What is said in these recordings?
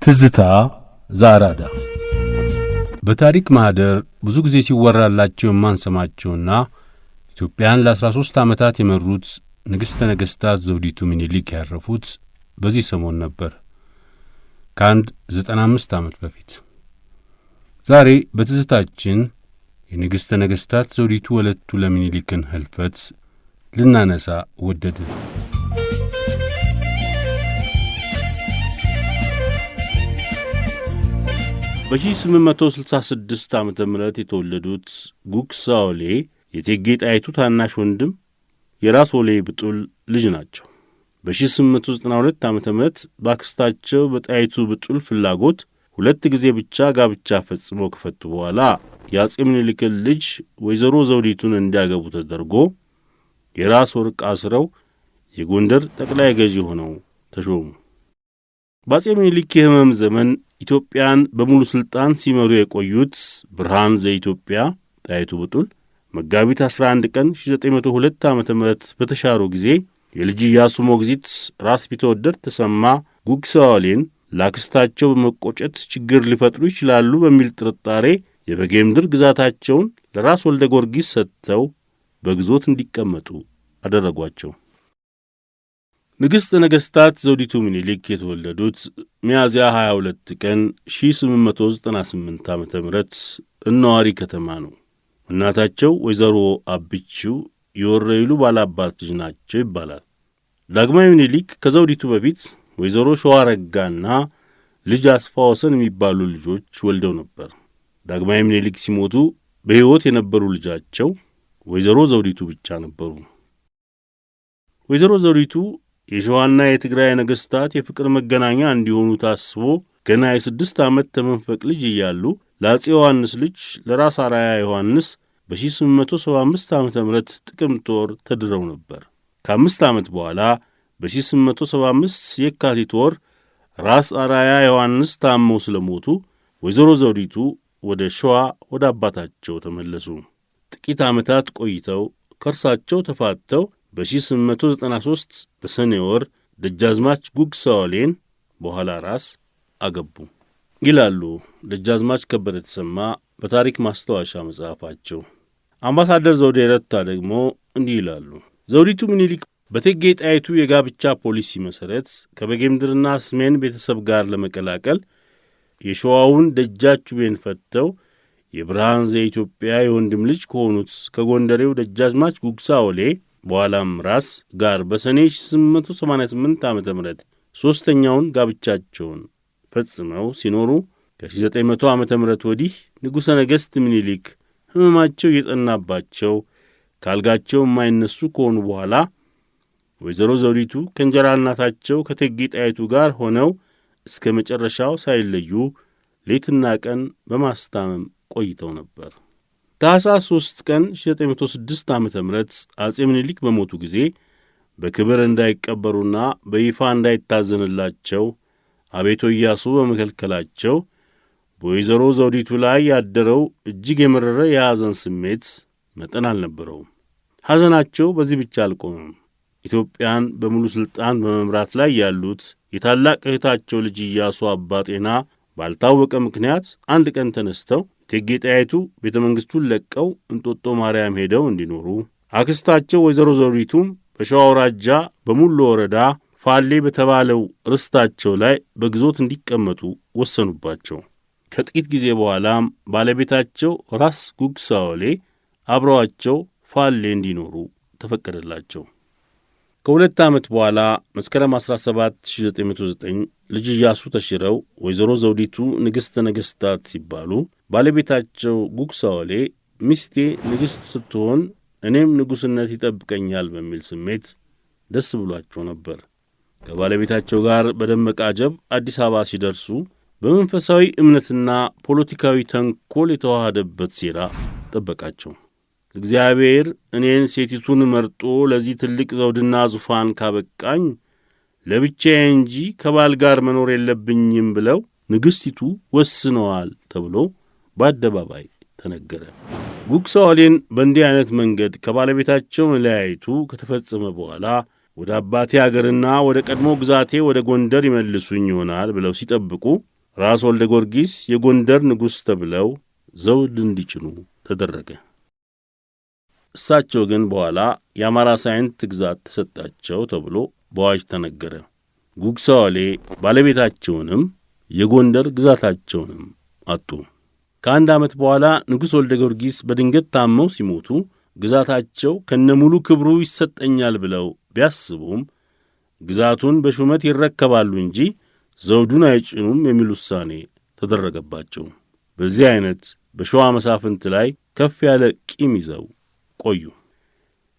ትዝታ ዘአራዳ በታሪክ ማህደር ብዙ ጊዜ ሲወራላቸው የማንሰማቸውና ኢትዮጵያን ለ13 ዓመታት የመሩት ንግሥተ ነገሥታት ዘውዲቱ ምኒልክ ያረፉት በዚህ ሰሞን ነበር፣ ከ95 ዓመት በፊት። ዛሬ በትዝታችን የንግሥተ ነገሥታት ዘውዲቱ ወለቱ ለምኒልክን ህልፈት ልናነሳ ወደድን። በ1866 ዓመተ ምህረት የተወለዱት ጉግሳ ኦሌ የእቴጌ ጣይቱ ታናሽ ወንድም የራስ ኦሌ ብጡል ልጅ ናቸው። በ1892 ዓመተ ምህረት ባክስታቸው በጣይቱ ብጡል ፍላጎት 2 ጊዜ ብቻ ጋብቻ ፈጽመው ከፈቱ በኋላ የአጼ ምኒልክን ልጅ ወይዘሮ ዘውዲቱን እንዲያገቡ ተደርጎ የራስ ወርቅ አስረው የጎንደር ጠቅላይ ገዢ ሆነው ተሾሙ። በአጼ ምኒልክ የህመም ዘመን ኢትዮጵያን በሙሉ ሥልጣን ሲመሩ የቆዩት ብርሃን ዘኢትዮጵያ ጣይቱ ብጡል መጋቢት 11 ቀን 1902 ዓመተ ምህረት በተሻሩ ጊዜ የልጅ ኢያሱ ሞግዚት ራስ ቢትወደድ ተሰማ ጉግሳ ኦሌን ላክስታቸው በመቆጨት ችግር ሊፈጥሩ ይችላሉ በሚል ጥርጣሬ የበጌምድር ግዛታቸውን ለራስ ወልደ ጊዮርጊስ ሰጥተው በግዞት እንዲቀመጡ አደረጓቸው። ንግሥተ ነገሥታት ዘውዲቱ ምኒልክ የተወለዱት ሚያዝያ 22 ቀን 1898 ዓመተ ምህረት እነዋሪ ከተማ ነው። እናታቸው ወይዘሮ አብቹ የወረይሉ ባላባት ልጅ ናቸው ይባላል። ዳግማዊ ምኒልክ ከዘውዲቱ በፊት ወይዘሮ ሸዋረጋና ልጅ አስፋ ወሰን የሚባሉ ልጆች ወልደው ነበር። ዳግማዊ ምኒልክ ሲሞቱ በሕይወት የነበሩ ልጃቸው ወይዘሮ ዘውዲቱ ብቻ ነበሩ። ወይዘሮ ዘውዲቱ የሸዋና የትግራይ ነገሥታት የፍቅር መገናኛ እንዲሆኑ ታስቦ ገና የ6 ዓመት ተመንፈቅ ልጅ እያሉ ለአፄ ዮሐንስ ልጅ ለራስ አርአያ ዮሐንስ በ1875 ዓመተ ምህረት ጥቅምት ወር ተድረው ነበር። ከ5 ዓመት በኋላ በ1875 የካቲት ወር ራስ አርአያ ዮሐንስ ታመው ስለሞቱ ወይዘሮ ዘውዲቱ ወደ ሸዋ ወደ አባታቸው ተመለሱ። ጥቂት ዓመታት ቆይተው ከእርሳቸው ተፋተው በ1893 በሰኔ ወር ደጃዝማች ጉግሳ ኦሌን በኋላ ራስ አገቡ ይላሉ ደጃዝማች ከበደ ተሰማ በታሪክ ማስታወሻ መጽሐፋቸው። አምባሳደር ዘውዴ ረታ ደግሞ እንዲህ ይላሉ። ዘውዲቱ ምኒልክ በእቴጌ ጣይቱ የጋብቻ ፖሊሲ መሠረት ከበጌምድርና ስሜን ቤተሰብ ጋር ለመቀላቀል የሸዋውን ደጃችቤን ፈተው የብርሃን ዘኢትዮጵያ የወንድም ልጅ ከሆኑት ከጎንደሬው ደጃዝማች ጉግሳ ኦሌ በኋላም ራስ ጋር በሰኔ 1888 ዓመተ ምህረት ሦስተኛውን ጋብቻቸውን ፈጽመው ሲኖሩ ከ1900 ዓመተ ምህረት ወዲህ ንጉሠ ነገሥት ምኒልክ ሕመማቸው እየጸናባቸው ካልጋቸው የማይነሱ ከሆኑ በኋላ ወይዘሮ ዘውዲቱ ከእንጀራ እናታቸው ከእቴጌ ጣይቱ ጋር ሆነው እስከ መጨረሻው ሳይለዩ ሌትና ቀን በማስታመም ቆይተው ነበር። ታኅሳስ 3 ቀን 1906 ዓመተ ምህረት አጼ ምኒልክ በሞቱ ጊዜ በክብር እንዳይቀበሩና በይፋ እንዳይታዘንላቸው አቤቶ ኢያሱ በመከልከላቸው በወይዘሮ ዘውዲቱ ላይ ያደረው እጅግ የመረረ የሐዘን ስሜት መጠን አልነበረውም። ሐዘናቸው በዚህ ብቻ አልቆመም። ኢትዮጵያን በሙሉ ሥልጣን በመምራት ላይ ያሉት የታላቅ እህታቸው ልጅ ኢያሱ አባ ጤና ባልታወቀ ምክንያት አንድ ቀን ተነስተው እቴጌ ጣይቱ ቤተ መንግሥቱን ለቀው እንጦጦ ማርያም ሄደው እንዲኖሩ፣ አክስታቸው ወይዘሮ ዘውዲቱም በሸዋ አውራጃ በሙሉ ወረዳ ፋሌ በተባለው ርስታቸው ላይ በግዞት እንዲቀመጡ ወሰኑባቸው። ከጥቂት ጊዜ በኋላም ባለቤታቸው ራስ ጉግሳ ኦሌ አብረዋቸው ፋሌ እንዲኖሩ ተፈቀደላቸው። ከ2 ዓመት በኋላ መስከረም 17 1909 ልጅ ኢያሱ ተሽረው ወይዘሮ ዘውዲቱ ንግሥተ ነገሥታት ሲባሉ ባለቤታቸው ጉግሳ ኦሌ ሚስቴ ንግሥት ስትሆን እኔም ንጉሥነት ይጠብቀኛል በሚል ስሜት ደስ ብሏቸው ነበር። ከባለቤታቸው ጋር በደመቀ አጀብ አዲስ አበባ ሲደርሱ በመንፈሳዊ እምነትና ፖለቲካዊ ተንኰል የተዋሃደበት ሴራ ጠበቃቸው። እግዚአብሔር እኔን ሴቲቱን መርጦ ለዚህ ትልቅ ዘውድና ዙፋን ካበቃኝ ለብቻዬ እንጂ ከባል ጋር መኖር የለብኝም ብለው ንግሥቲቱ ወስነዋል ተብሎ በአደባባይ ተነገረ። ጉግሳ ኦሌን በእንዲህ አይነት መንገድ ከባለቤታቸው መለያየቱ ከተፈጸመ በኋላ ወደ አባቴ አገርና ወደ ቀድሞ ግዛቴ ወደ ጎንደር ይመልሱኝ ይሆናል ብለው ሲጠብቁ ራስ ወልደ ጊዮርጊስ የጎንደር ንጉሥ ተብለው ዘውድ እንዲጭኑ ተደረገ። እሳቸው ግን በኋላ የአማራ ሳይንት ግዛት ተሰጣቸው ተብሎ በአዋጅ ተነገረ። ጉግሳ ዋሌ ባለቤታቸውንም የጎንደር ግዛታቸውንም አጡ። ከአንድ ዓመት በኋላ ንጉሥ ወልደ ጊዮርጊስ በድንገት ታመው ሲሞቱ ግዛታቸው ከነሙሉ ክብሩ ይሰጠኛል ብለው ቢያስቡም ግዛቱን በሹመት ይረከባሉ እንጂ ዘውዱን አይጭኑም የሚል ውሳኔ ተደረገባቸው። በዚህ አይነት በሸዋ መሳፍንት ላይ ከፍ ያለ ቂም ይዘው ቆዩ።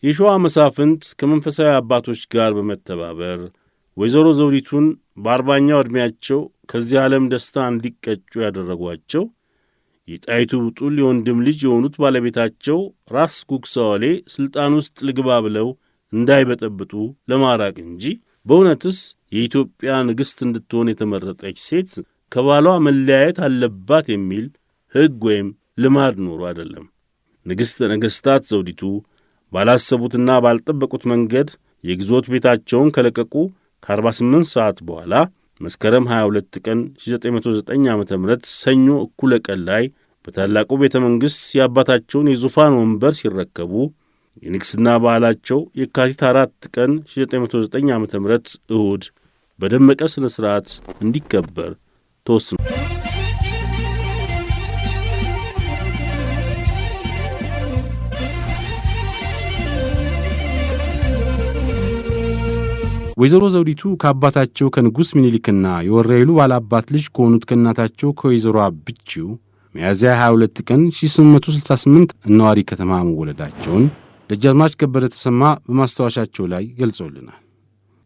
የሸዋ መሳፍንት ከመንፈሳዊ አባቶች ጋር በመተባበር ወይዘሮ ዘውዲቱን በ40ኛው ዕድሜያቸው ከዚህ ዓለም ደስታ እንዲቀጩ ያደረጓቸው የጣይቱ ብጡል የወንድም ልጅ የሆኑት ባለቤታቸው ራስ ጉግሳ ዋሌ ሥልጣን ውስጥ ልግባ ብለው እንዳይበጠብጡ ለማራቅ እንጂ በእውነትስ የኢትዮጵያ ንግሥት እንድትሆን የተመረጠች ሴት ከባሏ መለያየት አለባት የሚል ሕግ ወይም ልማድ ኖሮ አይደለም። ንግሥተ ነገሥታት ዘውዲቱ ባላሰቡትና ባልጠበቁት መንገድ የግዞት ቤታቸውን ከለቀቁ ከ48 ሰዓት በኋላ መስከረም 22 ቀን 1909 ዓ.ም ሰኞ እኩለ ቀን ላይ በታላቁ ቤተ መንግሥት የአባታቸውን የዙፋን ወንበር ሲረከቡ የንግሥና በዓላቸው የካቲት 4 ቀን 1909 ዓ.ም እሁድ በደመቀ ሥነ ሥርዓት እንዲከበር ተወስኗል። ወይዘሮ ዘውዲቱ ከአባታቸው ከንጉሥ ምኒልክና የወረኢሉ ባላባት ልጅ ከሆኑት ከእናታቸው ከወይዘሮ አብቺው ሚያዝያ 22 ቀን 1868 እነዋሪ ከተማ መወለዳቸውን ደጃዝማች ከበደ ተሰማ በማስታወሻቸው ላይ ገልጸውልናል።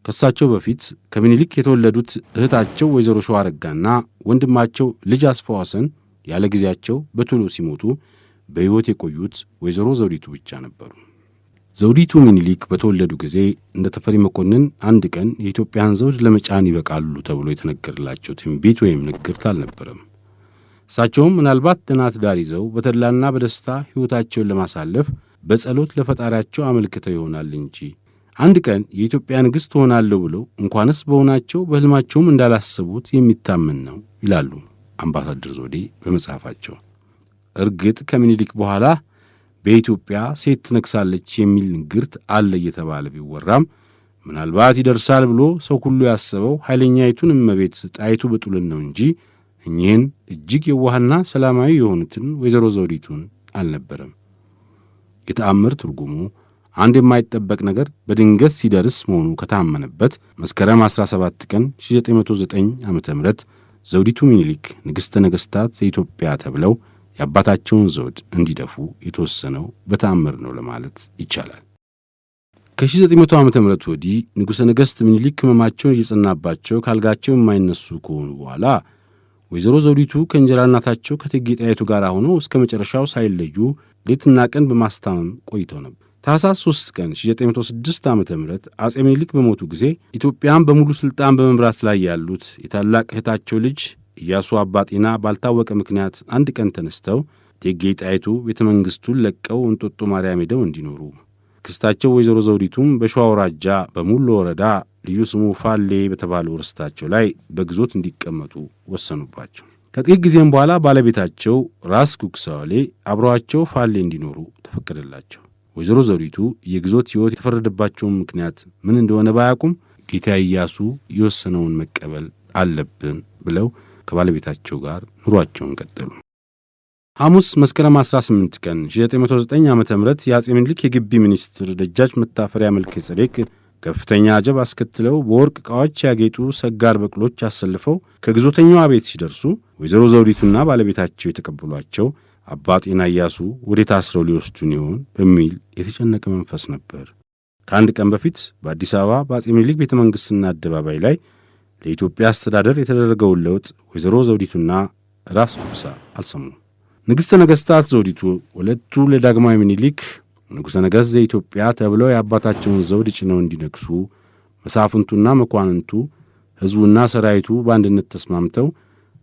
ከሳቸው በፊት ከምኒልክ የተወለዱት እህታቸው ወይዘሮ ሸዋረጋና ወንድማቸው ልጅ አስፋዋሰን ያለ ጊዜያቸው በቶሎ ሲሞቱ በሕይወት የቆዩት ወይዘሮ ዘውዲቱ ብቻ ነበሩ። ዘውዲቱ ምኒልክ በተወለዱ ጊዜ እንደ ተፈሪ መኮንን አንድ ቀን የኢትዮጵያን ዘውድ ለመጫን ይበቃሉ ተብሎ የተነገረላቸው ትንቢት ወይም ንግርት አልነበረም። እሳቸውም ምናልባት ደህና ትዳር ይዘው በተድላና በደስታ ሕይወታቸውን ለማሳለፍ በጸሎት ለፈጣሪያቸው አመልክተው ይሆናል እንጂ አንድ ቀን የኢትዮጵያ ንግሥት ሆናለሁ ብለው እንኳንስ በሆናቸው በሕልማቸውም እንዳላሰቡት የሚታመን ነው ይላሉ አምባሳደር ዘውዴ በመጽሐፋቸው። እርግጥ ከምኒልክ በኋላ በኢትዮጵያ ሴት ትነግሳለች የሚል ንግርት አለ እየተባለ ቢወራም ምናልባት ይደርሳል ብሎ ሰው ሁሉ ያሰበው ኃይለኛይቱን እመቤት ጣይቱ ብጡልን ነው እንጂ እኚህን እጅግ የዋህና ሰላማዊ የሆኑትን ወይዘሮ ዘውዲቱን አልነበረም። የተአምር ትርጉሙ አንድ የማይጠበቅ ነገር በድንገት ሲደርስ መሆኑ ከታመነበት መስከረም 17 ቀን 1909 ዓ.ም ዘውዲቱ ምኒልክ ንግሥተ ነገሥታት ዘኢትዮጵያ ተብለው የአባታቸውን ዘውድ እንዲደፉ የተወሰነው በተአምር ነው ለማለት ይቻላል። ከ1900 ዓ.ም ወዲህ ንጉሠ ነገሥት ምኒልክ ሕመማቸውን እየጸናባቸው ካልጋቸው የማይነሱ ከሆኑ በኋላ ወይዘሮ ዘውዲቱ ከእንጀራ እናታቸው ከእቴጌ ጣይቱ ጋር ሆነው እስከ መጨረሻው ሳይለዩ ሌትና ቀን በማስታመም ቆይተው ነበር። ታኅሳስ 3 ቀን 1906 ዓ.ም አጼ ምኒልክ በሞቱ ጊዜ ኢትዮጵያን በሙሉ ሥልጣን በመምራት ላይ ያሉት የታላቅ እህታቸው ልጅ ኢያሱ አባጤና ባልታወቀ ምክንያት አንድ ቀን ተነስተው እቴጌ ጣይቱ ቤተ መንግሥቱን ለቀው እንጦጦ ማርያም ሄደው እንዲኖሩ፣ ክስታቸው ወይዘሮ ዘውዲቱም በሸዋ አውራጃ በሙሉ ወረዳ ልዩ ስሙ ፋሌ በተባለው ርስታቸው ላይ በግዞት እንዲቀመጡ ወሰኑባቸው። ከጥቂት ጊዜም በኋላ ባለቤታቸው ራስ ጉግሳ ዋሌ አብረዋቸው ፋሌ እንዲኖሩ ተፈቀደላቸው። ወይዘሮ ዘውዲቱ የግዞት ሕይወት የተፈረደባቸውን ምክንያት ምን እንደሆነ ባያውቁም ጌታ ኢያሱ የወሰነውን መቀበል አለብን ብለው ከባለቤታቸው ጋር ኑሯቸውን ቀጠሉ። ሐሙስ መስከረም 18 ቀን 1909 ዓ.ም የአጼ ምኒልክ የግቢ ሚኒስትር ደጃች መታፈሪያ መልከ ጼዴቅ ከፍተኛ አጀብ አስከትለው በወርቅ ዕቃዎች ያጌጡ ሰጋር በቅሎች አሰልፈው ከግዞተኛዋ ቤት ሲደርሱ ወይዘሮ ዘውዲቱና ባለቤታቸው የተቀበሏቸው አባ ጤና ኢያሱ ወዴት አስረው ሊወስዱን ይሆን በሚል የተጨነቀ መንፈስ ነበር። ከአንድ ቀን በፊት በአዲስ አበባ በአጼ ምኒልክ ቤተ መንግሥትና አደባባይ ላይ ለኢትዮጵያ አስተዳደር የተደረገውን ለውጥ ወይዘሮ ዘውዲቱና ራስ ጉግሳ አልሰሙም። ንግሥተ ነገሥታት ዘውዲቱ ወለቱ ለዳግማዊ ምኒልክ ንጉሠ ነገሥት ዘኢትዮጵያ ተብለው የአባታቸውን ዘውድ ጭነው እንዲነግሡ መሳፍንቱና መኳንንቱ ሕዝቡና ሰራዊቱ በአንድነት ተስማምተው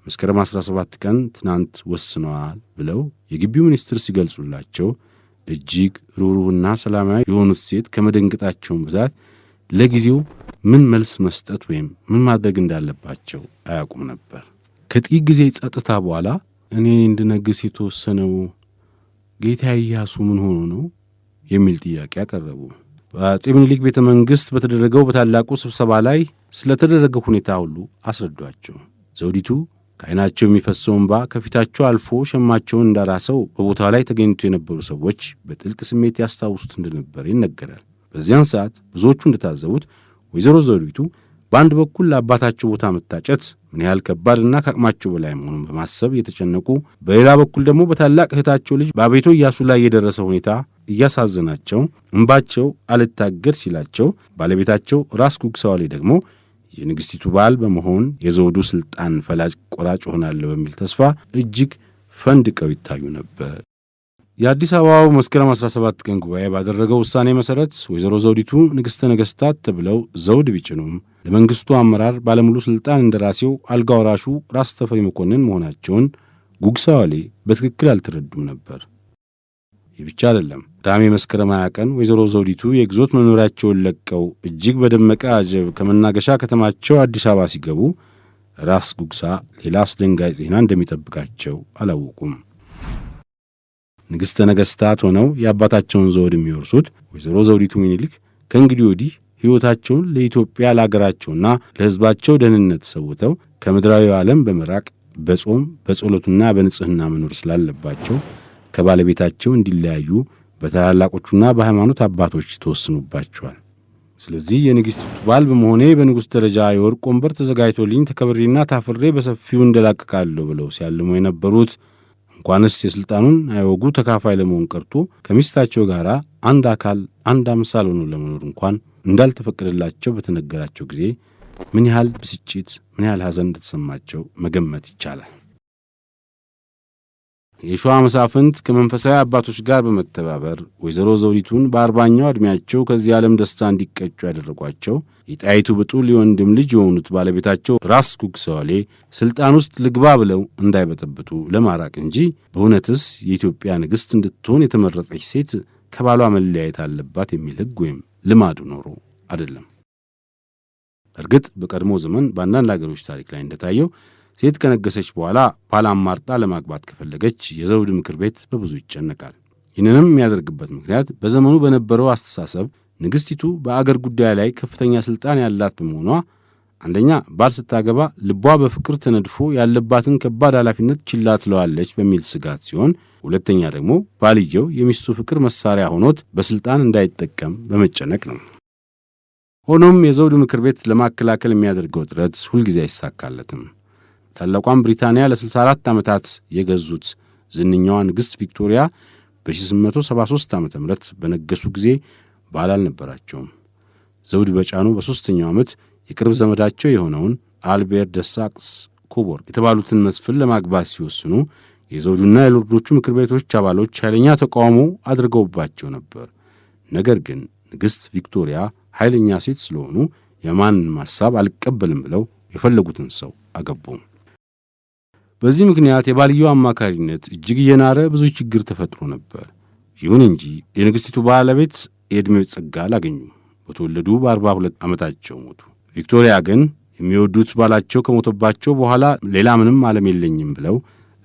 መስከረም 17 ቀን ትናንት ወስነዋል ብለው የግቢው ሚኒስትር ሲገልጹላቸው እጅግ ሩሩህና ሰላማዊ የሆኑት ሴት ከመደንገጣቸውን ብዛት ለጊዜው ምን መልስ መስጠት ወይም ምን ማድረግ እንዳለባቸው አያውቁም ነበር። ከጥቂት ጊዜ ጸጥታ በኋላ እኔ እንድነግስ የተወሰነው ጌታ ኢያሱ ምን ሆኖ ነው የሚል ጥያቄ አቀረቡ። በአፄ ምኒልክ ቤተ መንግሥት በተደረገው በታላቁ ስብሰባ ላይ ስለተደረገው ሁኔታ ሁሉ አስረዷቸው። ዘውዲቱ ከዓይናቸው የሚፈሰው እንባ ከፊታቸው አልፎ ሸማቸውን እንዳራሰው በቦታው ላይ ተገኝቶ የነበሩ ሰዎች በጥልቅ ስሜት ያስታውሱት እንደነበር ይነገራል። በዚያን ሰዓት ብዙዎቹ እንደታዘቡት ወይዘሮ ዘውዲቱ በአንድ በኩል ለአባታቸው ቦታ መታጨት ምን ያህል ከባድና ከአቅማቸው በላይ መሆኑን በማሰብ እየተጨነቁ፣ በሌላ በኩል ደግሞ በታላቅ እህታቸው ልጅ በአቤቶ ኢያሱ ላይ የደረሰ ሁኔታ እያሳዘናቸው እንባቸው አልታገድ ሲላቸው፣ ባለቤታቸው ራስ ጉግሳዋሌ ደግሞ የንግሥቲቱ ባል በመሆን የዘውዱ ሥልጣን ፈላጭ ቆራጭ ሆናለሁ በሚል ተስፋ እጅግ ፈንድቀው ይታዩ ነበር። የአዲስ አበባው መስከረም 17 ቀን ጉባኤ ባደረገው ውሳኔ መሠረት ወይዘሮ ዘውዲቱ ንግሥተ ነገሥታት ተብለው ዘውድ ቢጭኑም ለመንግሥቱ አመራር ባለሙሉ ሥልጣን እንደራሴው አልጋ ወራሹ ራስ ተፈሪ መኮንን መሆናቸውን ጉግሳዋሌ በትክክል አልተረዱም ነበር። ይህ ብቻ አይደለም። ቅዳሜ መስከረም 20 ቀን ወይዘሮ ዘውዲቱ የግዞት መኖሪያቸውን ለቀው እጅግ በደመቀ አጀብ ከመናገሻ ከተማቸው አዲስ አበባ ሲገቡ ራስ ጉግሳ ሌላ አስደንጋጭ ዜና እንደሚጠብቃቸው አላወቁም። ንግሥተ ነገሥታት ሆነው የአባታቸውን ዘውድ የሚወርሱት ወይዘሮ ዘውዲቱ ምኒልክ ከእንግዲህ ወዲህ ሕይወታቸውን ለኢትዮጵያ ለአገራቸውና ለሕዝባቸው ደህንነት ሰውተው ከምድራዊ ዓለም በመራቅ በጾም በጸሎቱና በንጽሕና መኖር ስላለባቸው ከባለቤታቸው እንዲለያዩ በታላላቆቹና በሃይማኖት አባቶች ተወስኑባቸዋል። ስለዚህ የንግሥቲቱ ባል በመሆኔ በንጉሥ ደረጃ የወርቅ ወንበር ተዘጋጅቶልኝ ተከብሬና ታፍሬ በሰፊው እንደላቀቃለሁ ብለው ሲያልሙ የነበሩት እንኳንስ የሥልጣኑን አይወጉ ተካፋይ ለመሆን ቀርቶ ከሚስታቸው ጋር አንድ አካል አንድ አምሳል ሆኖ ለመኖር እንኳን እንዳልተፈቀደላቸው በተነገራቸው ጊዜ ምን ያህል ብስጭት፣ ምን ያህል ሐዘን እንደተሰማቸው መገመት ይቻላል። የሸዋ መሳፍንት ከመንፈሳዊ አባቶች ጋር በመተባበር ወይዘሮ ዘውዲቱን በ40ኛው ዕድሜያቸው ከዚህ ዓለም ደስታ እንዲቀጩ ያደረጓቸው የጣይቱ ብጡል የወንድም ልጅ የሆኑት ባለቤታቸው ራስ ጉግሳዋሌ ሥልጣን ውስጥ ልግባ ብለው እንዳይበጠብጡ ለማራቅ እንጂ በእውነትስ የኢትዮጵያ ንግሥት እንድትሆን የተመረጠች ሴት ከባሏ መለያየት አለባት የሚል ሕግ ወይም ልማዱ ኖሮ አይደለም። እርግጥ በቀድሞ ዘመን በአንዳንድ አገሮች ታሪክ ላይ እንደታየው ሴት ከነገሰች በኋላ ባል አማርጣ ለማግባት ከፈለገች የዘውድ ምክር ቤት በብዙ ይጨነቃል። ይህንንም የሚያደርግበት ምክንያት በዘመኑ በነበረው አስተሳሰብ ንግሥቲቱ በአገር ጉዳይ ላይ ከፍተኛ ሥልጣን ያላት በመሆኗ አንደኛ ባል ስታገባ ልቧ በፍቅር ተነድፎ ያለባትን ከባድ ኃላፊነት ችላ ትለዋለች በሚል ስጋት ሲሆን፣ ሁለተኛ ደግሞ ባልየው የሚስቱ ፍቅር መሳሪያ ሆኖት በሥልጣን እንዳይጠቀም በመጨነቅ ነው። ሆኖም የዘውድ ምክር ቤት ለማከላከል የሚያደርገው ጥረት ሁልጊዜ አይሳካለትም። ታላቋን ብሪታንያ ለ64 ዓመታት የገዙት ዝነኛዋ ንግሥት ቪክቶሪያ በ1873 ዓ ም በነገሱ ጊዜ ባል አልነበራቸውም። ዘውድ በጫኑ በሦስተኛው ዓመት የቅርብ ዘመዳቸው የሆነውን አልቤር ደሳቅስ ኮቦርግ የተባሉትን መስፍን ለማግባት ሲወስኑ የዘውዱና የሎርዶቹ ምክር ቤቶች አባሎች ኃይለኛ ተቃውሞ አድርገውባቸው ነበር። ነገር ግን ንግሥት ቪክቶሪያ ኃይለኛ ሴት ስለሆኑ የማንንም ሐሳብ አልቀበልም ብለው የፈለጉትን ሰው አገቡ። በዚህ ምክንያት የባልየው አማካሪነት እጅግ እየናረ ብዙ ችግር ተፈጥሮ ነበር። ይሁን እንጂ የንግሥቲቱ ባለቤት የዕድሜ ጸጋ አላገኙም። በተወለዱ በ42 ዓመታቸው ሞቱ። ቪክቶሪያ ግን የሚወዱት ባላቸው ከሞተባቸው በኋላ ሌላ ምንም ዓለም የለኝም ብለው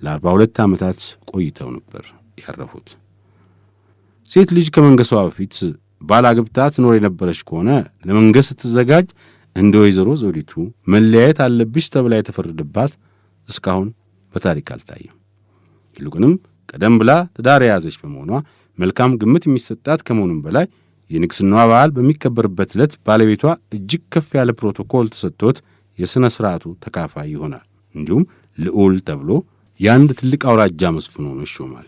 ለ42 ዓመታት ቆይተው ነበር ያረፉት። ሴት ልጅ ከመንገሷ በፊት ባል አግብታ ትኖር የነበረች ከሆነ ለመንገስ ስትዘጋጅ እንደ ወይዘሮ ዘውዲቱ መለያየት አለብሽ ተብላ የተፈረደባት እስካሁን በታሪክ አልታየም። ይልቁንም ቀደም ብላ ትዳር የያዘች በመሆኗ መልካም ግምት የሚሰጣት ከመሆኑም በላይ የንግሥናዋ በዓል በሚከበርበት ዕለት ባለቤቷ እጅግ ከፍ ያለ ፕሮቶኮል ተሰጥቶት የሥነ ሥርዓቱ ተካፋይ ይሆናል። እንዲሁም ልዑል ተብሎ የአንድ ትልቅ አውራጃ መስፍን ሆኖ ይሾማል።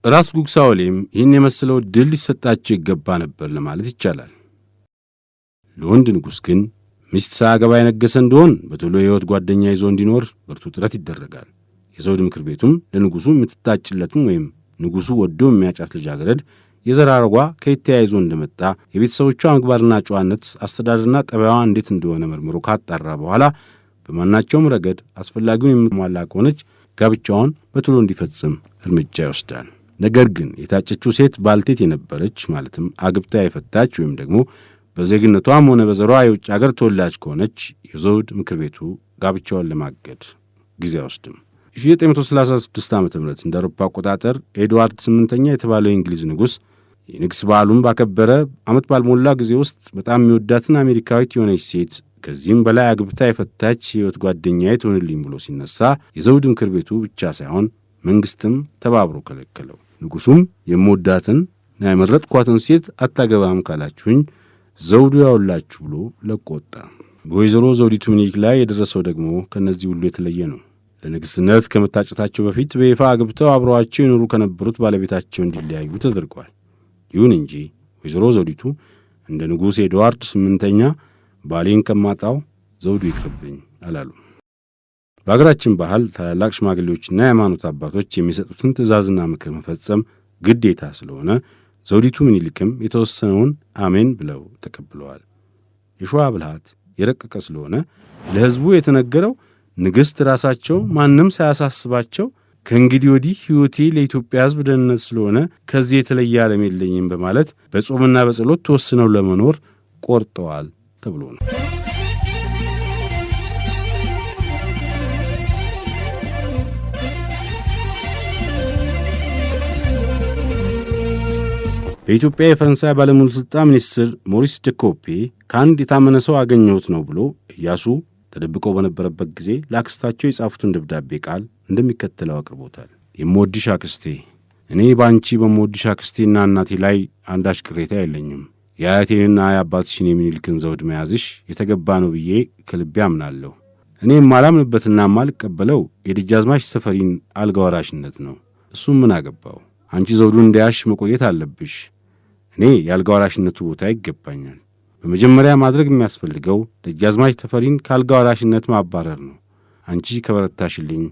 ራስ ጉግሳዋሌም ይህን የመሰለው ድል ሊሰጣቸው ይገባ ነበር ለማለት ይቻላል። ለወንድ ንጉሥ ግን ሚስት ሳያገባ የነገሰ እንደሆን በቶሎ የሕይወት ጓደኛ ይዞ እንዲኖር ብርቱ ጥረት ይደረጋል። የዘውድ ምክር ቤቱም ለንጉሡ የምትታጭለትም ወይም ንጉሡ ወዶ የሚያጫት ልጃገረድ የዘር ሐረጓ ከየት ተያይዞ እንደመጣ የቤተሰቦቿ ምግባርና ጨዋነት፣ አስተዳደርና ጠባይዋ እንዴት እንደሆነ መርምሮ ካጣራ በኋላ በማናቸውም ረገድ አስፈላጊውን የምትሟላ ከሆነች ጋብቻውን በቶሎ እንዲፈጽም እርምጃ ይወስዳል። ነገር ግን የታጨችው ሴት ባልቴት የነበረች ማለትም አግብታ የፈታች ወይም ደግሞ በዜግነቷም ሆነ በዘሯ የውጭ አገር ተወላጅ ከሆነች የዘውድ ምክር ቤቱ ጋብቻዋን ለማገድ ጊዜ አይወስድም። 1936 ዓ.ም እንደ አውሮፓ አቆጣጠር ኤድዋርድ 8ኛ የተባለው የእንግሊዝ ንጉሥ የንግስ በዓሉን ባከበረ ዓመት ባልሞላ ጊዜ ውስጥ በጣም የሚወዳትን አሜሪካዊት የሆነች ሴት ከዚህም በላይ አግብታ የፈታች የሕይወት ጓደኛዬ ትሆንልኝ ብሎ ሲነሳ የዘውድ ምክር ቤቱ ብቻ ሳይሆን መንግሥትም ተባብሮ ከለከለው። ንጉሡም የምወዳትና የመረጥኳትን ሴት አታገባም ካላችሁኝ ዘውዱ ያውላችሁ ብሎ ለቆ ወጣ። በወይዘሮ ዘውዲቱ ምኒልክ ላይ የደረሰው ደግሞ ከእነዚህ ሁሉ የተለየ ነው። ለንግሥትነት ከመታጨታቸው በፊት በይፋ አግብተው አብረዋቸው የኖሩ ከነበሩት ባለቤታቸው እንዲለያዩ ተደርጓል። ይሁን እንጂ ወይዘሮ ዘውዲቱ እንደ ንጉሥ ኤድዋርድ 8ኛ ባሌን ከማጣው ዘውዱ ይቅርብኝ አላሉ። በአገራችን ባህል ታላላቅ ሽማግሌዎችና የሃይማኖት አባቶች የሚሰጡትን ትእዛዝና ምክር መፈጸም ግዴታ ስለሆነ ዘውዲቱ ምኒልክም የተወሰነውን አሜን ብለው ተቀብለዋል። የሸዋ ብልሃት የረቀቀ ስለሆነ ለሕዝቡ የተነገረው ንግሥት ራሳቸው ማንም ሳያሳስባቸው ከእንግዲህ ወዲህ ሕይወቴ ለኢትዮጵያ ሕዝብ ደህንነት ስለሆነ ከዚህ የተለየ ዓለም የለኝም በማለት በጾምና በጸሎት ተወስነው ለመኖር ቆርጠዋል ተብሎ ነው። በኢትዮጵያ የፈረንሳይ ባለሙሉ ሥልጣን ሚኒስትር ሞሪስ ደኮፔ ከአንድ የታመነ ሰው አገኘሁት ነው ብሎ ኢያሱ ተደብቀው በነበረበት ጊዜ ለአክስታቸው የጻፉትን ደብዳቤ ቃል እንደሚከተለው አቅርቦታል። የምወድሽ አክስቴ፣ እኔ በአንቺ በምወድሽ አክስቴና እናቴ ላይ አንዳች ቅሬታ የለኝም። የአያቴንና የአባትሽን የሚኒልክን ዘውድ መያዝሽ የተገባ ነው ብዬ ከልቤ አምናለሁ። እኔ የማላምንበትና የማልቀበለው የደጃዝማች ተፈሪን አልጋ ወራሽነት ነው። እሱም ምን አገባው? አንቺ ዘውዱን እንዳያሽ መቆየት አለብሽ። እኔ የአልጋ ወራሽነቱ ቦታ ይገባኛል። በመጀመሪያ ማድረግ የሚያስፈልገው ደጃዝማች ተፈሪን ከአልጋ ወራሽነት ማባረር ነው። አንቺ ከበረታሽልኝ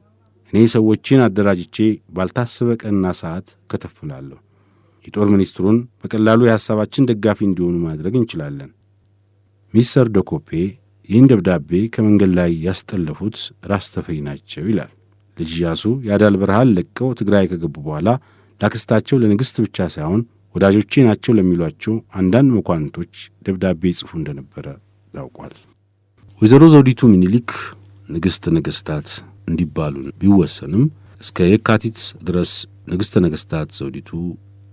እኔ ሰዎችን አደራጅቼ ባልታሰበ ቀንና ሰዓት ከተፍላለሁ። የጦር ሚኒስትሩን በቀላሉ የሐሳባችን ደጋፊ እንዲሆኑ ማድረግ እንችላለን። ሚስተር ደኮፔ ይህን ደብዳቤ ከመንገድ ላይ ያስጠለፉት ራስ ተፈሪ ናቸው ይላል። ልጅ ኢያሱ የአዳል በረሃን ለቀው ትግራይ ከገቡ በኋላ ለአክስታቸው ለንግሥት ብቻ ሳይሆን ወዳጆቼ ናቸው ለሚሏቸው አንዳንድ መኳንንቶች ደብዳቤ ይጽፉ እንደነበረ ታውቋል። ወይዘሮ ዘውዲቱ ምኒልክ ንግሥተ ነገሥታት እንዲባሉ ቢወሰንም እስከ የካቲት ድረስ ንግሥተ ነገሥታት ዘውዲቱ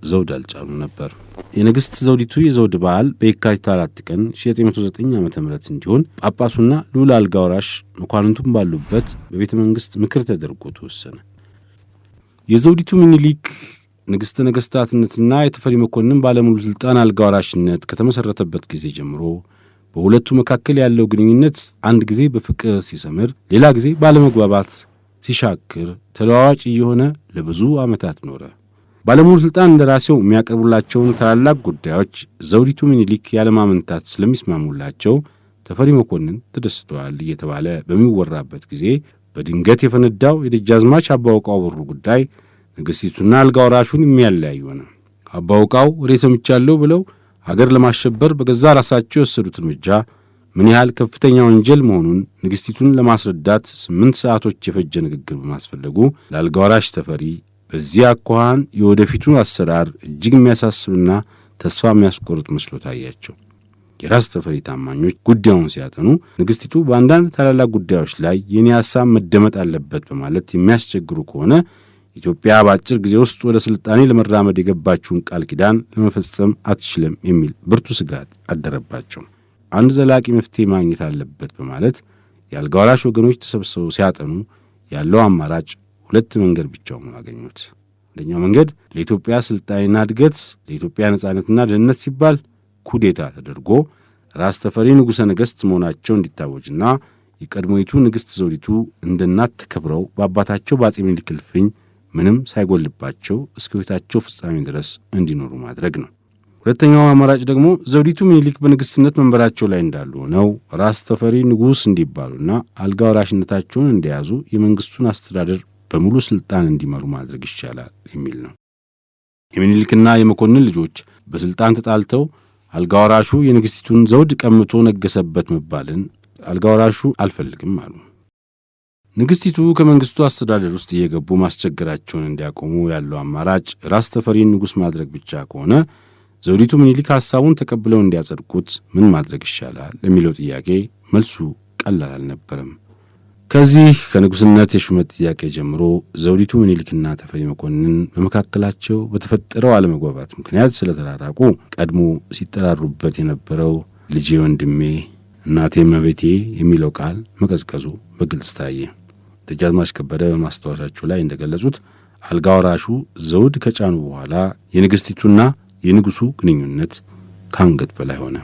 ዘውድ አልጫኑ ነበር። የንግሥት ዘውዲቱ የዘውድ በዓል በየካቲት 4 ቀን 1909 ዓ.ም እንዲሆን ጳጳሱና ልዑል አልጋ ወራሽ መኳንንቱም ባሉበት በቤተ መንግሥት ምክር ተደርጎ ተወሰነ። የዘውዲቱ ምኒልክ ንግሥተ ነገሥታትነትና የተፈሪ መኮንን ባለሙሉ ሥልጣን አልጋ ወራሽነት ከተመሠረተበት ጊዜ ጀምሮ በሁለቱ መካከል ያለው ግንኙነት አንድ ጊዜ በፍቅር ሲሰምር፣ ሌላ ጊዜ ባለመግባባት ሲሻክር ተለዋዋጭ እየሆነ ለብዙ ዓመታት ኖረ። ባለሙሉ ሥልጣን እንደራሴው የሚያቀርቡላቸውን ታላላቅ ጉዳዮች ዘውዲቱ ምኒልክ ያለማመንታት ስለሚስማሙላቸው ተፈሪ መኮንን ተደስተዋል እየተባለ በሚወራበት ጊዜ በድንገት የፈነዳው የደጃዝማች አባውቃው ብሩ ጉዳይ ንግሥቲቱና አልጋ ወራሹን የሚያለያይ ሆነ። አባውቃው ወሬ ሰምቻለሁ ብለው አገር ለማሸበር በገዛ ራሳቸው የወሰዱት እርምጃ ምን ያህል ከፍተኛ ወንጀል መሆኑን ንግሥቲቱን ለማስረዳት 8 ሰዓቶች የፈጀ ንግግር በማስፈለጉ ለአልጋ ወራሽ ተፈሪ በዚህ አኳኋን የወደፊቱን አሰራር እጅግ የሚያሳስብና ተስፋ የሚያስቆርጥ መስሎ ታያቸው። የራስ ተፈሪ ታማኞች ጉዳዩን ሲያጠኑ ንግሥቲቱ በአንዳንድ ታላላቅ ጉዳዮች ላይ የኔ ሐሳብ መደመጥ አለበት በማለት የሚያስቸግሩ ከሆነ ኢትዮጵያ በአጭር ጊዜ ውስጥ ወደ ሥልጣኔ ለመራመድ የገባችውን ቃል ኪዳን ለመፈጸም አትችልም የሚል ብርቱ ስጋት አደረባቸው። አንድ ዘላቂ መፍትሔ ማግኘት አለበት በማለት የአልጋ ወራሽ ወገኖች ተሰብስበው ሲያጠኑ ያለው አማራጭ 2 መንገድ ብቻውን አገኙት። አንደኛው መንገድ ለኢትዮጵያ ሥልጣኔና እድገት፣ ለኢትዮጵያ ነጻነትና ደህንነት ሲባል ኩዴታ ተደርጎ ራስ ተፈሪ ንጉሠ ነገሥት መሆናቸው እንዲታወጅና የቀድሞይቱ ንግሥት ዘውዲቱ እንደ እናት ተከብረው በአባታቸው በአፄ ምኒልክ እልፍኝ ምንም ሳይጎልባቸው እስከ ሕይወታቸው ፍጻሜ ድረስ እንዲኖሩ ማድረግ ነው። ሁለተኛው አማራጭ ደግሞ ዘውዲቱ ምኒልክ በንግሥትነት መንበራቸው ላይ እንዳሉ ሆነው ራስ ተፈሪ ንጉሥ እንዲባሉና አልጋ ወራሽነታቸውን እንደያዙ የመንግሥቱን አስተዳደር በሙሉ ሥልጣን እንዲመሩ ማድረግ ይቻላል የሚል ነው። የምኒልክና የመኮንን ልጆች በሥልጣን ተጣልተው አልጋ ወራሹ የንግሥቲቱን ዘውድ ቀምቶ ነገሰበት መባልን አልጋ ወራሹ አልፈልግም አሉ። ንግሥቲቱ ከመንግሥቱ አስተዳደር ውስጥ እየገቡ ማስቸገራቸውን እንዲያቆሙ ያለው አማራጭ ራስ ተፈሪን ንጉሥ ማድረግ ብቻ ከሆነ ዘውዲቱ ምኒልክ ሐሳቡን ተቀብለው እንዲያጸድቁት ምን ማድረግ ይሻላል ለሚለው ጥያቄ መልሱ ቀላል አልነበረም። ከዚህ ከንጉሥነት የሹመት ጥያቄ ጀምሮ ዘውዲቱ ምኒልክና ተፈሪ መኮንን በመካከላቸው በተፈጠረው አለመግባባት ምክንያት ስለተራራቁ ቀድሞ ሲጠራሩበት የነበረው ልጄ፣ ወንድሜ፣ እናቴ፣ እመቤቴ የሚለው ቃል መቀዝቀዙ በግልጽ ታየ። ደጃዝማች ከበደ በማስታወሻቸው ላይ እንደገለጹት አልጋ ወራሹ ዘውድ ከጫኑ በኋላ የንግሥቲቱና የንጉሡ ግንኙነት ከአንገት በላይ ሆነ።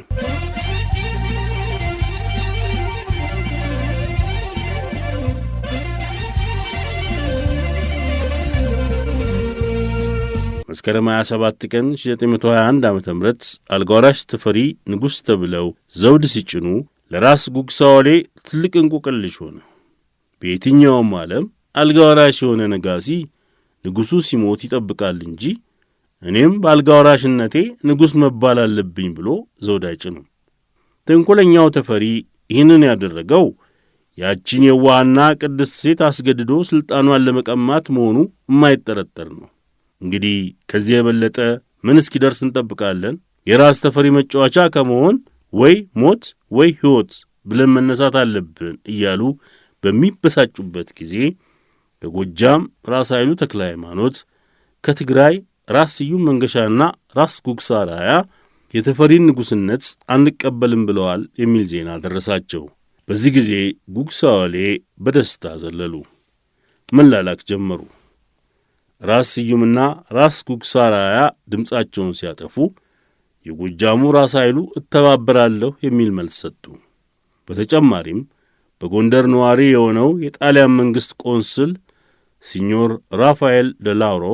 መስከረም 27 ቀን 1921 ዓ.ም አልጋ ወራሽ ተፈሪ ንጉሥ ተብለው ዘውድ ሲጭኑ ለራስ ጉግሳ ዋሌ ትልቅ እንቆቅልሽ ሆነ። በየትኛውም ዓለም አልጋ ወራሽ የሆነ ነጋሲ ንጉሡ ሲሞት ይጠብቃል እንጂ እኔም በአልጋ ወራሽነቴ ንጉሥ መባል አለብኝ ብሎ ዘውድ አይጭንም። ተንኰለኛው ተፈሪ ይህንን ያደረገው ያቺን የዋህና ቅድስት ሴት አስገድዶ ሥልጣኗን ለመቀማት መሆኑ የማይጠረጠር ነው። እንግዲህ ከዚህ የበለጠ ምን እስኪደርስ እንጠብቃለን? የራስ ተፈሪ መጫወቻ ከመሆን ወይ ሞት ወይ ሕይወት ብለን መነሳት አለብን እያሉ በሚበሳጩበት ጊዜ ከጎጃም ራስ ኃይሉ ተክለ ሃይማኖት፣ ከትግራይ ራስ ስዩም መንገሻና ራስ ጉግሳ ራያ የተፈሪን ንጉሥነት አንቀበልም ብለዋል የሚል ዜና ደረሳቸው። በዚህ ጊዜ ጉግሳ ዋሌ በደስታ ዘለሉ፣ መላላክ ጀመሩ። ራስ ስዩምና ራስ ጉግሳ ራያ ድምፃቸውን ሲያጠፉ የጎጃሙ ራስ ኃይሉ እተባበራለሁ የሚል መልስ ሰጡ። በተጨማሪም በጎንደር ነዋሪ የሆነው የጣሊያን መንግሥት ቆንስል ሲኞር ራፋኤል ደላውሮ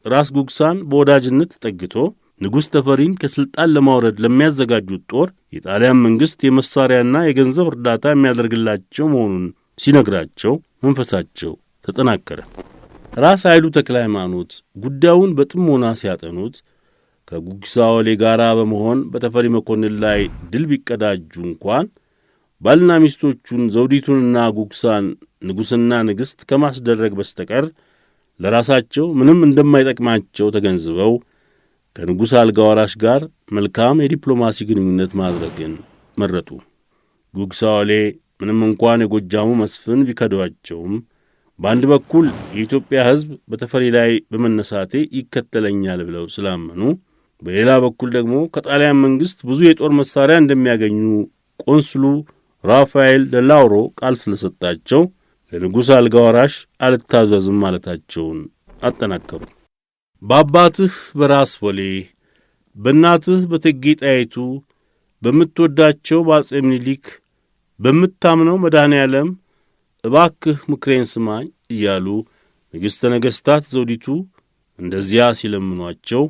ራስ ጉግሳን በወዳጅነት ተጠግቶ ንጉሥ ተፈሪን ከሥልጣን ለማውረድ ለሚያዘጋጁት ጦር የጣሊያን መንግሥት የመሣሪያና የገንዘብ እርዳታ የሚያደርግላቸው መሆኑን ሲነግራቸው መንፈሳቸው ተጠናከረ። ራስ ኃይሉ ተክለ ሃይማኖት ጉዳዩን በጥሞና ሲያጠኑት ከጉግሳ ዋሌ ጋር በመሆን በተፈሪ መኮንን ላይ ድል ቢቀዳጁ እንኳን ባልና ሚስቶቹን ዘውዲቱንና ጉግሳን ንጉሥና ንግሥት ከማስደረግ በስተቀር ለራሳቸው ምንም እንደማይጠቅማቸው ተገንዝበው ከንጉሥ አልጋ ወራሽ ጋር መልካም የዲፕሎማሲ ግንኙነት ማድረግን መረጡ። ጉግሳ ዋሌ ምንም እንኳን የጎጃሙ መስፍን ቢከዷቸውም በአንድ በኩል የኢትዮጵያ ሕዝብ በተፈሪ ላይ በመነሳቴ ይከተለኛል ብለው ስላመኑ፣ በሌላ በኩል ደግሞ ከጣሊያን መንግሥት ብዙ የጦር መሣሪያ እንደሚያገኙ ቆንስሉ ራፋኤል ደላውሮ ቃል ስለሰጣቸው ለንጉሥ አልጋ ወራሽ አልታዘዝም ማለታቸውን አጠናከሩ። በአባትህ በራስ ወሌ፣ በእናትህ በእቴጌ ጣይቱ፣ በምትወዳቸው በአጼ ምኒልክ፣ በምታምነው መድኃኔ ዓለም እባክህ ምክሬን ስማኝ እያሉ ንግሥተ ነገሥታት ዘውዲቱ እንደዚያ ሲለምኗቸው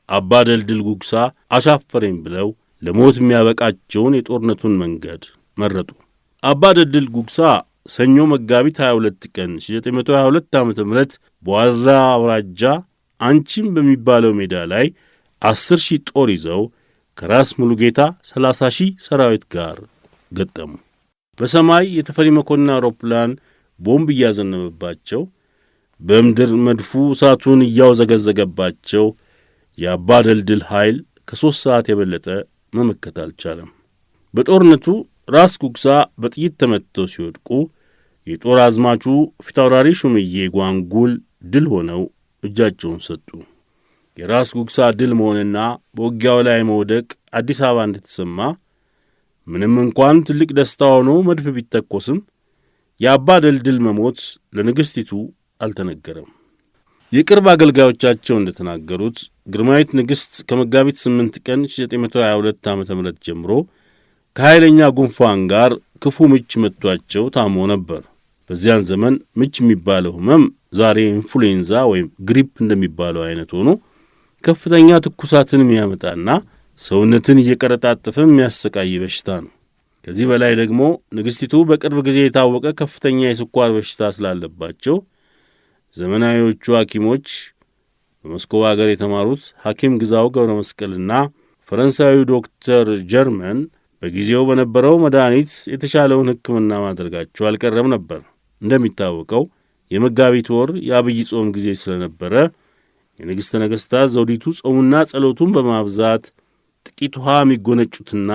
አባ ደልድል ጉግሳ አሻፈረኝ ብለው ለሞት የሚያበቃቸውን የጦርነቱን መንገድ መረጡ። አባ ደልድል ጉግሳ ሰኞ መጋቢት 22 ቀን 1922 ዓ.ም በዋድራ አውራጃ አንቺም በሚባለው ሜዳ ላይ 10,000 ጦር ይዘው ከራስ ሙሉጌታ 30,000 ሰራዊት ጋር ገጠሙ። በሰማይ የተፈሪ መኮንን አውሮፕላን ቦምብ እያዘነበባቸው፣ በምድር መድፉ እሳቱን እያወዘገዘገባቸው የአባ ደልድል ኃይል ከ3 ሰዓት የበለጠ መመከት አልቻለም። በጦርነቱ ራስ ጉግሳ በጥይት ተመትተው ሲወድቁ የጦር አዝማቹ ፊታውራሪ ሹምዬ ጓንጉል ድል ሆነው እጃቸውን ሰጡ። የራስ ጉግሳ ድል መሆንና በውጊያው ላይ መውደቅ አዲስ አበባ እንደተሰማ ምንም እንኳን ትልቅ ደስታ ሆኖ መድፍ ቢተኮስም የአባ ደልድል መሞት ለንግሥቲቱ አልተነገረም። የቅርብ አገልጋዮቻቸው እንደተናገሩት ግርማዊት ንግሥት ከመጋቢት 8 ቀን 1922 ዓ.ም ጀምሮ ከኃይለኛ ጉንፋን ጋር ክፉ ምች መጥቷቸው ታሞ ነበር። በዚያን ዘመን ምች የሚባለው ሕመም ዛሬ ኢንፍሉዌንዛ ወይም ግሪፕ እንደሚባለው አይነት ሆኖ ከፍተኛ ትኩሳትን የሚያመጣና ሰውነትን እየቀረጣጠፈ የሚያሰቃይ በሽታ ነው። ከዚህ በላይ ደግሞ ንግሥቲቱ በቅርብ ጊዜ የታወቀ ከፍተኛ የስኳር በሽታ ስላለባቸው ዘመናዊዎቹ ሐኪሞች በሞስኮቭ አገር የተማሩት ሐኪም ግዛው ገብረ መስቀልና ፈረንሳዊ ዶክተር ጀርመን በጊዜው በነበረው መድኃኒት የተሻለውን ሕክምና ማድረጋቸው አልቀረም ነበር። እንደሚታወቀው የመጋቢት ወር የአብይ ጾም ጊዜ ስለነበረ የንግሥተ ነገሥታት ዘውዲቱ ጾሙና ጸሎቱን በማብዛት ጥቂት ውሃ የሚጎነጩትና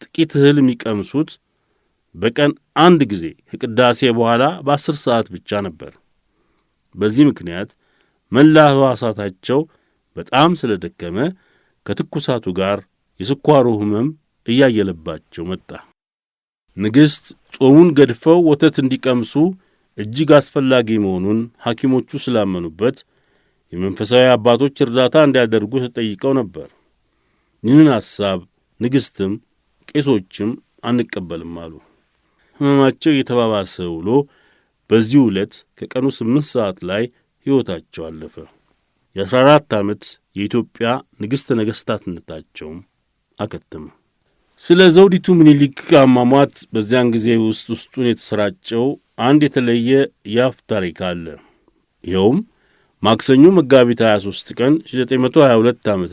ጥቂት እህል የሚቀምሱት በቀን አንድ ጊዜ ከቅዳሴ በኋላ በ10 ሰዓት ብቻ ነበር። በዚህ ምክንያት መላ ሕዋሳታቸው በጣም ስለደከመ ከትኩሳቱ ጋር የስኳሩ ሕመም እያየለባቸው መጣ። ንግሥት ጾሙን ገድፈው ወተት እንዲቀምሱ እጅግ አስፈላጊ መሆኑን ሐኪሞቹ ስላመኑበት የመንፈሳዊ አባቶች እርዳታ እንዲያደርጉ ተጠይቀው ነበር። ይህን ሐሳብ ንግሥትም ቄሶችም አንቀበልም አሉ። ሕመማቸው እየተባባሰ ውሎ በዚህ ዕለት ከቀኑ 8 ሰዓት ላይ ሕይወታቸው አለፈ። የ14 ዓመት የኢትዮጵያ ንግሥተ ነገሥታትነታቸውም አከተመ። ስለ ዘውዲቱ ምኒልክ አሟሟት በዚያን ጊዜ ውስጡን የተሰራጨው አንድ የተለየ የአፍ ታሪክ አለ። ይኸውም ማክሰኞ መጋቢት 23 ቀን 1922 ዓ.ም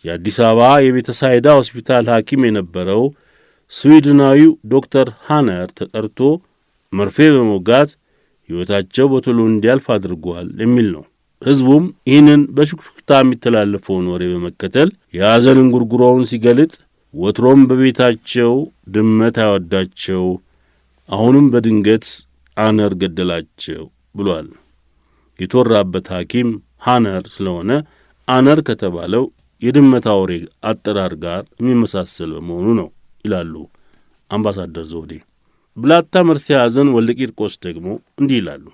የአዲስ አበባ የቤተ ሳይዳ ሆስፒታል ሐኪም የነበረው ስዊድናዊው ዶክተር ሃነር ተጠርቶ መርፌ በመውጋት ሕይወታቸው በቶሎ እንዲያልፍ አድርጓል የሚል ነው። ሕዝቡም ይህንን በሹክሹክታ የሚተላለፈውን ወሬ በመከተል የሐዘን እንጉርጉሮውን ሲገልጥ ወትሮም በቤታቸው ድመት አይወዳቸው፣ አሁንም በድንገት አነር ገደላቸው ብሏል። የተወራበት ሐኪም ሃነር ስለሆነ አነር ከተባለው የድመት አውሬ አጠራር ጋር የሚመሳሰል በመሆኑ ነው ይላሉ አምባሳደር ዘውዴ። ብላታ መርሴ ሐዘን ወልደ ቂርቆስ ደግሞ እንዲህ ይላሉ።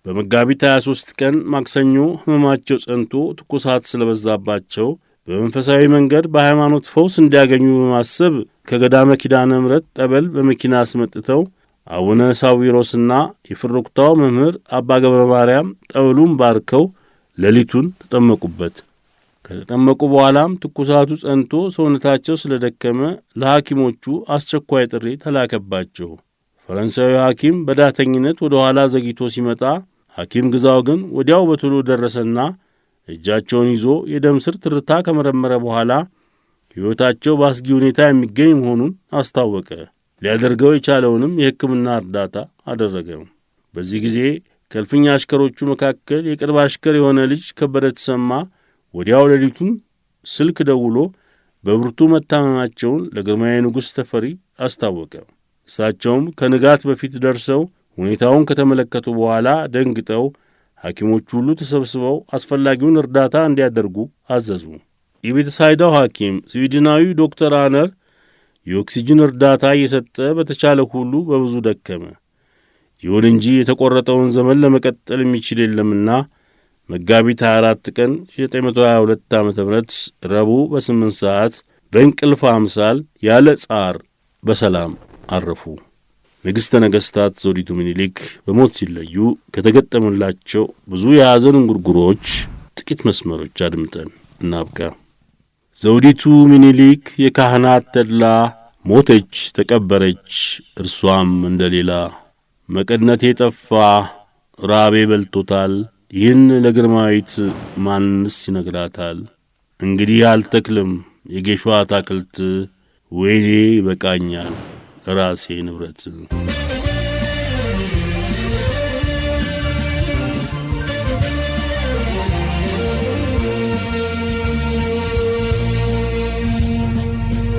በመጋቢት 23 ቀን ማክሰኞ ሕመማቸው ጸንቶ ትኩሳት ስለበዛባቸው በመንፈሳዊ መንገድ በሃይማኖት ፈውስ እንዲያገኙ በማሰብ ከገዳመ ኪዳነ ምሕረት ጠበል በመኪና አስመጥተው አቡነ ሳዊሮስና የፍሩክታው መምህር አባ ገብረ ማርያም ጠበሉን ባርከው ሌሊቱን ተጠመቁበት። ከተጠመቁ በኋላም ትኩሳቱ ጸንቶ ሰውነታቸው ስለደከመ ለሐኪሞቹ አስቸኳይ ጥሪ ተላከባቸው። ፈረንሳዊ ሐኪም በዳተኝነት ወደ ኋላ ዘግይቶ ሲመጣ ሐኪም ግዛው ግን ወዲያው በቶሎ ደረሰና እጃቸውን ይዞ የደም ስር ትርታ ከመረመረ በኋላ ሕይወታቸው በአስጊ ሁኔታ የሚገኝ መሆኑን አስታወቀ። ሊያደርገው የቻለውንም የሕክምና እርዳታ አደረገ። በዚህ ጊዜ ከእልፍኝ አሽከሮቹ መካከል የቅርብ አሽከር የሆነ ልጅ ከበደ ተሰማ ወዲያው ሌሊቱን ስልክ ደውሎ በብርቱ መታመማቸውን ለግርማዊ ንጉሥ ተፈሪ አስታወቀ። እሳቸውም ከንጋት በፊት ደርሰው ሁኔታውን ከተመለከቱ በኋላ ደንግጠው ሐኪሞቹ ሁሉ ተሰብስበው አስፈላጊውን እርዳታ እንዲያደርጉ አዘዙ። የቤተ ሳይዳው ሐኪም ስዊድናዊ ዶክተር አነር የኦክሲጅን እርዳታ እየሰጠ በተቻለ ሁሉ በብዙ ደከመ። ይሁን እንጂ የተቈረጠውን ዘመን ለመቀጠል የሚችል የለምና መጋቢት 24 ቀን 1922 ዓ.ም ረቡዕ በ8 ሰዓት በእንቅልፍ አምሳል ያለ ጻር በሰላም አረፉ። ንግሥተ ነገሥታት ዘውዲቱ ምኒልክ በሞት ሲለዩ ከተገጠሙላቸው ብዙ የሐዘን እንጉርጉሮች ጥቂት መስመሮች አድምጠን እናብቃ። ዘውዲቱ ምኒልክ የካህናት ተድላ ሞተች ተቀበረች እርሷም እንደሌላ መቀነቴ ጠፋ ራቤ በልቶታል ይህን ለግርማዊት ማንስ ይነግራታል? እንግዲህ አልተክልም የጌሾ አታክልት ወይኔ ይበቃኛል ራሴ ንብረት።